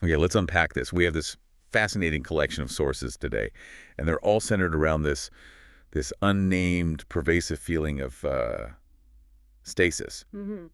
Okay, let's unpack this. We have this fascinating collection of sources today, and they're all centered around this unnamed, pervasive feeling of stasis. Hmm.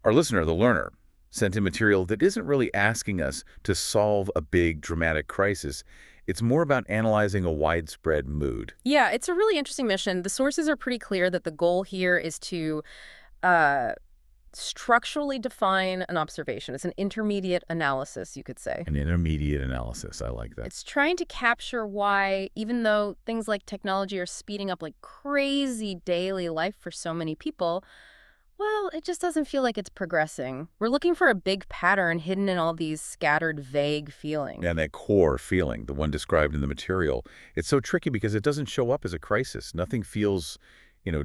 Our listener, the learner, sent in material that isn't really asking us to solve a big, dramatic crisis. It's more about analyzing a widespread mood. Yeah, it's a really interesting mission. The sources are pretty clear that the goal here is to uh, structurally define an observation. It's an intermediate analysis, you could say. An intermediate analysis. I like that. It's trying to capture why, even though things like technology are speeding up like crazy daily life for so many people, well, it just doesn't feel like it's progressing. We're looking for a big pattern hidden in all these scattered, vague feelings. And that core feeling, the one described in the material, it's so tricky because it doesn't show up as a crisis. Nothing feels,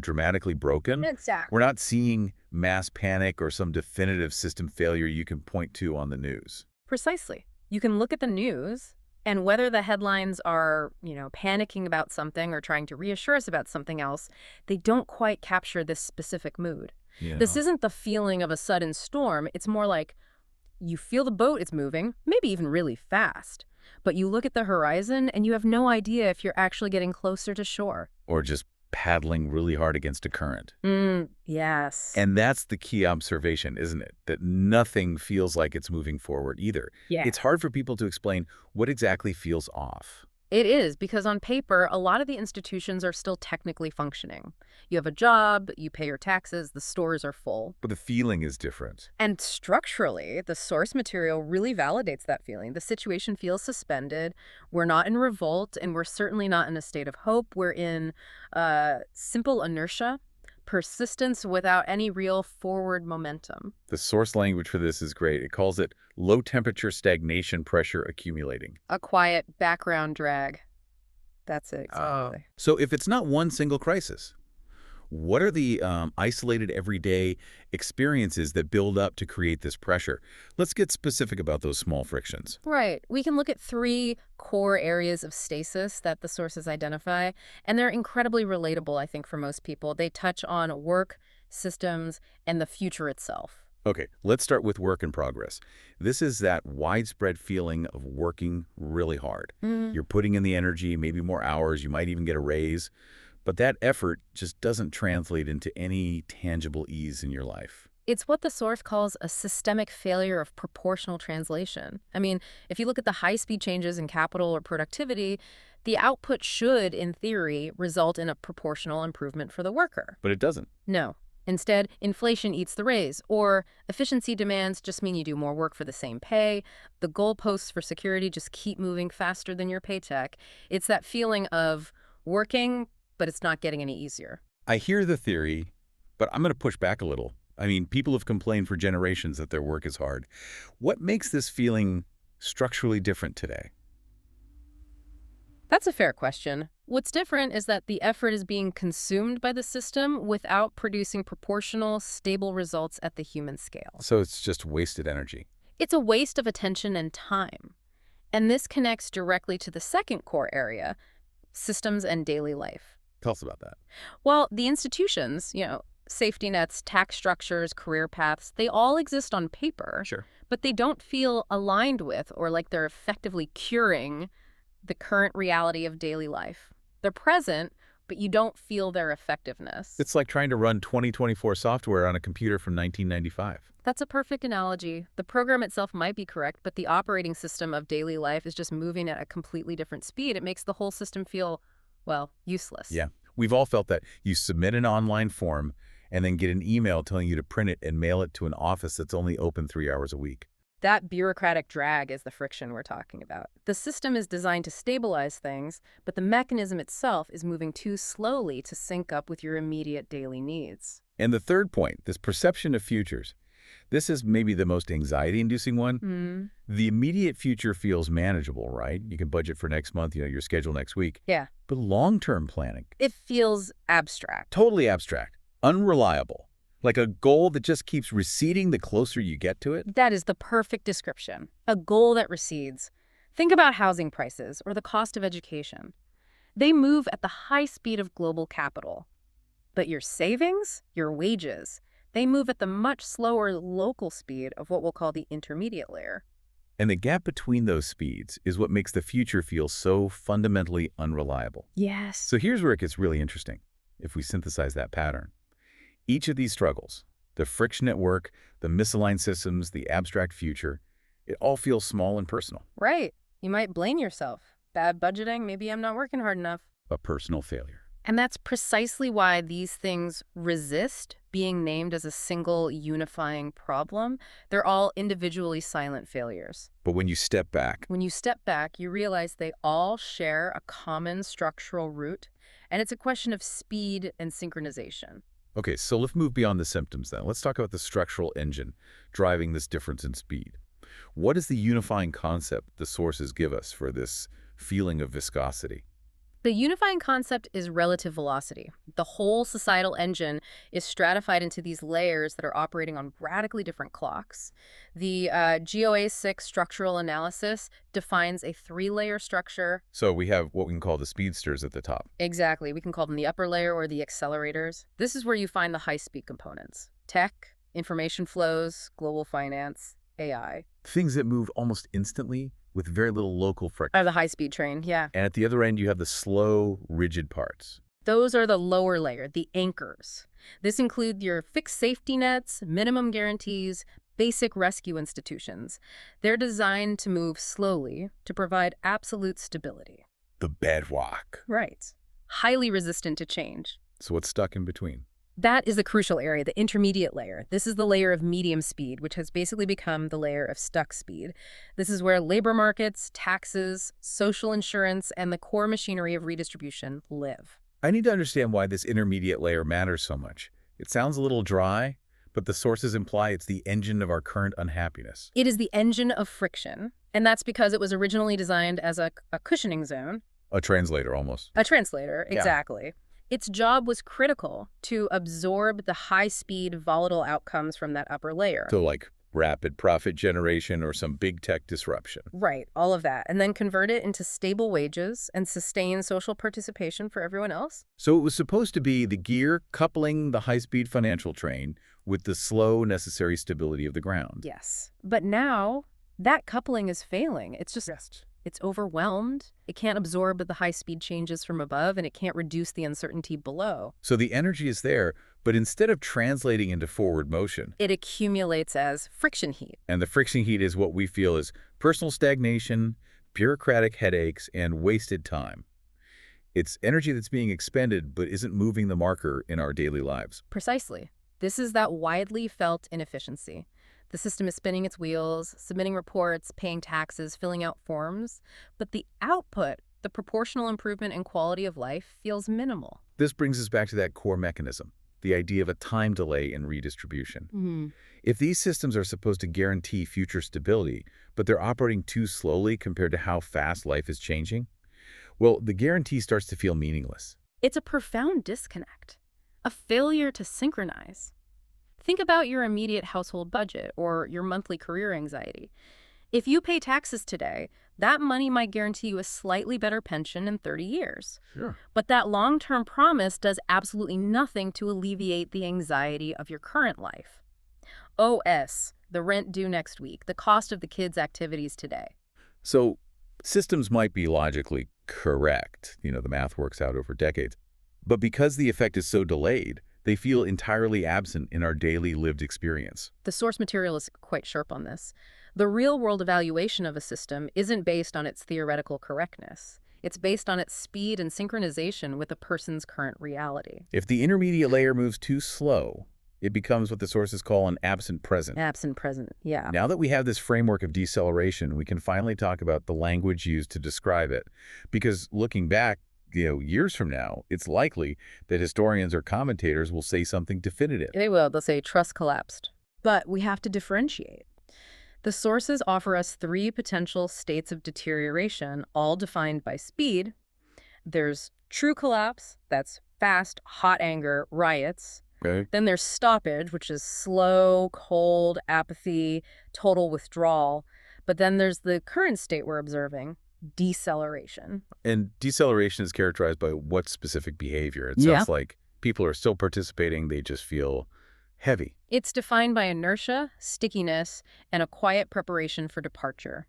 dramatically broken. Exactly. We're not seeing mass panic or some definitive system failure you can point to on the news. Precisely. You can look at the news, and whether the headlines are, panicking about something or trying to reassure us about something else, they don't quite capture this specific mood. This isn't the feeling of a sudden storm. It's more like you feel the boat is moving, maybe even really fast. But you look at the horizon and you have no idea if you're actually getting closer to shore. Or just paddling really hard against a current. Yes. And that's the key observation, isn't it? That nothing feels like it's moving forward either. Yeah. It's hard for people to explain what exactly feels off. It is, because on paper, a lot of the institutions are still technically functioning. You have a job, you pay your taxes, the stores are full. But the feeling is different. And structurally, the source material really validates that feeling. The situation feels suspended. We're not in revolt, and we're certainly not in a state of hope. We're in simple inertia, persistence without any real forward momentum. The source language for this is great. It calls it low-temperature stagnation pressure accumulating. A quiet background drag. That's it, exactly. So if it's not one single crisis, what are the isolated everyday experiences that build up to create this pressure? Let's get specific about those small frictions. Right. We can look at 3 core areas of stasis that the sources identify, and they're incredibly relatable, I think, for most people. They touch on work, systems, and the future itself. Okay, let's start with work in progress. This is that widespread feeling of working really hard. You're putting in the energy, maybe more hours, you might even get a raise, but that effort just doesn't translate into any tangible ease in your life. It's what the source calls a systemic failure of proportional translation. I mean, if you look at the high-speed changes in capital or productivity, the output should, in theory, result in a proportional improvement for the worker. But it doesn't. No. Instead, inflation eats the raise, or efficiency demands just mean you do more work for the same pay. The goalposts for security just keep moving faster than your paycheck. It's that feeling of working, but it's not getting any easier. I hear the theory, but I'm going to push back a little. I mean, people have complained for generations that their work is hard. What makes this feeling structurally different today? That's a fair question. What's different is that the effort is being consumed by the system without producing proportional, stable results at the human scale. So it's just wasted energy. It's a waste of attention and time. And this connects directly to the second core area, systems and daily life. Tell us about that. Well, the institutions, safety nets, tax structures, career paths, they all exist on paper, Sure. but they don't feel aligned with or like they're effectively curing the current reality of daily life. They're present, but you don't feel their effectiveness. It's like trying to run 2024 software on a computer from 1995. That's a perfect analogy. The program itself might be correct, but the operating system of daily life is just moving at a completely different speed. It makes the whole system feel, well, useless. Yeah. We've all felt that. You submit an online form and then get an email telling you to print it and mail it to an office that's only open 3 hours a week. That bureaucratic drag is the friction we're talking about. The system is designed to stabilize things, but the mechanism itself is moving too slowly to sync up with your immediate daily needs. And the third point, this perception of futures. This is maybe the most anxiety-inducing one. The immediate future feels manageable, right? You can budget for next month, your schedule next week. Yeah. But long-term planning, It feels abstract. totally abstract, unreliable. Like a goal that just keeps receding the closer you get to it. That is the perfect description. A goal that recedes. Think about housing prices or the cost of education. They move at the high speed of global capital. But your savings, your wages, they move at the much slower local speed of what we'll call the intermediate layer. And the gap between those speeds is what makes the future feel so fundamentally unreliable. Yes. So here's where it gets really interesting, if we synthesize that pattern. Each of these struggles, the friction at work, the misaligned systems, the abstract future, it all feels small and personal. Right. You might blame yourself. Bad budgeting, maybe I'm not working hard enough. A personal failure. And that's precisely why these things resist being named as a single unifying problem. They're all individually silent failures. But when you step back, You realize they all share a common structural root, and it's a question of speed and synchronization. okay, so let's move beyond the symptoms then. Let's talk about the structural engine driving this difference in speed. What is the unifying concept the sources give us for this feeling of viscosity? The unifying concept is relative velocity. The whole societal engine is stratified into these layers that are operating on radically different clocks. The GOA-6 structural analysis defines a three-layer structure. So we have what we can call the speedsters at the top. Exactly. We can call them the upper layer or the accelerators. This is where you find the high-speed components. Tech, information flows, global finance, AI. Things that move almost instantly with very little local friction. The high-speed train, yeah. And at the other end, you have the slow, rigid parts. Those are the lower layer, the anchors. This includes your fixed safety nets, minimum guarantees, basic rescue institutions. They're designed to move slowly to provide absolute stability. The bedrock. Right. Highly resistant to change. So what's stuck in between? That is the crucial area, the intermediate layer. This is the layer of medium speed, which has basically become the layer of stuck speed. This is where labor markets, taxes, social insurance, and the core machinery of redistribution live. I need to understand why this intermediate layer matters so much. It sounds a little dry, but the sources imply it's the engine of our current unhappiness. It is the engine of friction, and that's because it was originally designed as a cushioning zone. A translator, almost. A translator, Yeah. exactly. Its job was critical to absorb the high-speed, volatile outcomes from that upper layer. So like rapid profit generation or some big tech disruption. Right, all of that. And then convert it into stable wages and sustain social participation for everyone else. So it was supposed to be the gear coupling the high-speed financial train with the slow, necessary stability of the ground. Yes. But now, that coupling is failing. It's overwhelmed. It can't absorb the high-speed changes from above, and it can't reduce the uncertainty below. So the energy is there, but instead of translating into forward motion, It accumulates as friction heat. and the friction heat is what we feel is personal stagnation, bureaucratic headaches, and wasted time. It's energy that's being expended but isn't moving the marker in our daily lives. Precisely. This is that widely felt inefficiency. The system is spinning its wheels, submitting reports, paying taxes, filling out forms, but the output, the proportional improvement in quality of life, feels minimal. This brings us back to that core mechanism, the idea of a time delay in redistribution. If these systems are supposed to guarantee future stability, but they're operating too slowly compared to how fast life is changing, well, the guarantee starts to feel meaningless. It's a profound disconnect, a failure to synchronize. Think about your immediate household budget or your monthly career anxiety. If you pay taxes today, that money might guarantee you a slightly better pension in 30 years. Sure. But that long-term promise does absolutely nothing to alleviate the anxiety of your current life. OS, the rent due next week, the cost of the kids' activities today. So systems might be logically correct. The math works out over decades. But because the effect is so delayed, they feel entirely absent in our daily lived experience. The source material is quite sharp on this. The real-world evaluation of a system isn't based on its theoretical correctness. It's based on its speed and synchronization with a person's current reality. If the intermediate layer moves too slow, it becomes what the sources call an absent present. Absent present, yeah. Now that we have this framework of deceleration, we can finally talk about the language used to describe it. Because looking back, years from now, it's likely that historians or commentators will say something definitive. They will. They'll say trust collapsed. But we have to differentiate. The sources offer us three potential states of deterioration, all defined by speed. There's true collapse, that's fast, hot anger, riots. Okay. Then there's stoppage, which is slow, cold, apathy, total withdrawal. But then there's the current state we're observing, deceleration. And deceleration is characterized by what specific behavior? It Yeah. sounds like people are still participating, they just feel heavy. It's defined by inertia, stickiness, and a quiet preparation for departure.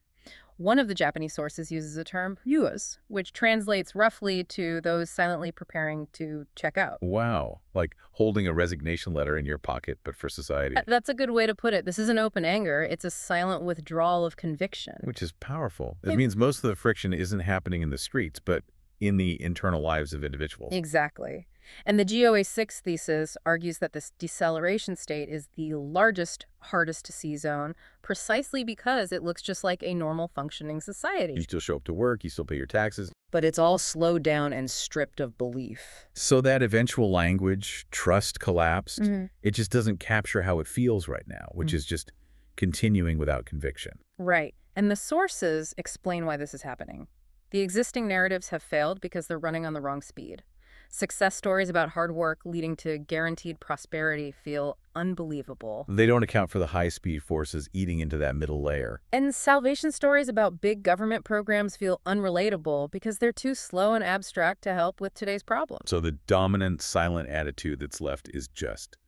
One of the Japanese sources uses the term ryuas, which translates roughly to those silently preparing to check out. Wow. Like holding a resignation letter in your pocket, but for society. That's a good way to put it. This isn't open anger. It's a silent withdrawal of conviction. Which is powerful. It means most of the friction isn't happening in the streets, but in the internal lives of individuals. Exactly. And the GOA-6 thesis argues that this deceleration state is the largest, hardest to see zone, precisely because it looks just like a normal functioning society. You still show up to work, you still pay your taxes. But it's all slowed down and stripped of belief. So that eventual language, trust collapsed, it just doesn't capture how it feels right now, which is just continuing without conviction. Right. And the sources explain why this is happening. The existing narratives have failed because they're running on the wrong speed. Success stories about hard work leading to guaranteed prosperity feel unbelievable. They don't account for the high-speed forces eating into that middle layer. And salvation stories about big government programs feel unrelatable because they're too slow and abstract to help with today's problems. So the dominant, silent attitude that's left is just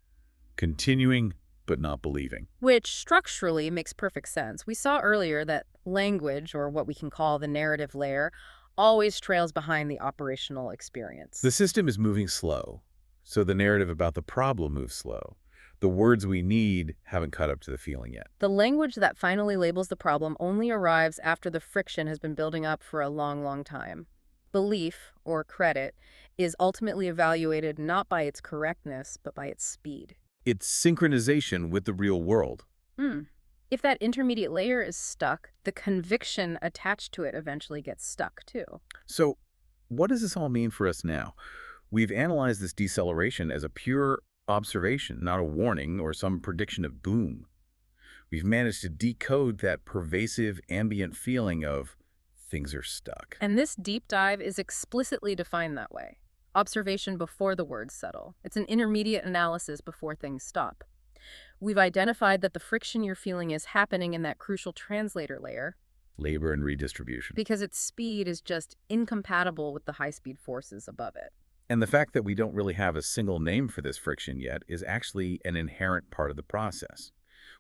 continuing but not believing. Which structurally makes perfect sense. We saw earlier that language, or what we can call the narrative layer, always trails behind the operational experience. The system is moving slow, so the narrative about the problem moves slow. The words we need haven't caught up to the feeling yet. The language that finally labels the problem only arrives after the friction has been building up for a long, long time. Belief, or credit, is ultimately evaluated not by its correctness, but by its speed. It's synchronization with the real world. If that intermediate layer is stuck, the conviction attached to it eventually gets stuck, too. So what does this all mean for us now? We've analyzed this deceleration as a pure observation, not a warning or some prediction of doom. We've managed to decode that pervasive ambient feeling of things are stuck. And this deep dive is explicitly defined that way. Observation before the words settle. It's an intermediate analysis before things stop. We've identified that the friction you're feeling is happening in that crucial translator layer. Labor and redistribution. Because its speed is just incompatible with the high-speed forces above it. And the fact that we don't really have a single name for this friction yet is actually an inherent part of the process.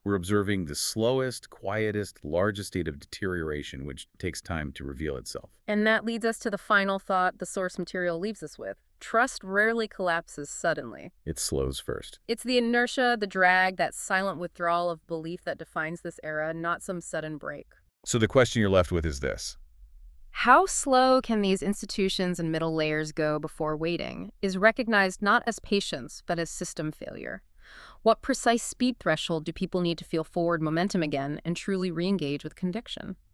We're observing the slowest, quietest, largest state of deterioration, which takes time to reveal itself. And that leads us to the final thought the source material leaves us with. Trust rarely collapses suddenly. It slows first. It's the inertia, the drag, that silent withdrawal of belief that defines this era, not some sudden break. So the question you're left with is this. How slow can these institutions and middle layers go before waiting is recognized not as patience, but as system failure. What precise speed threshold do people need to feel forward momentum again and truly re-engage with conviction?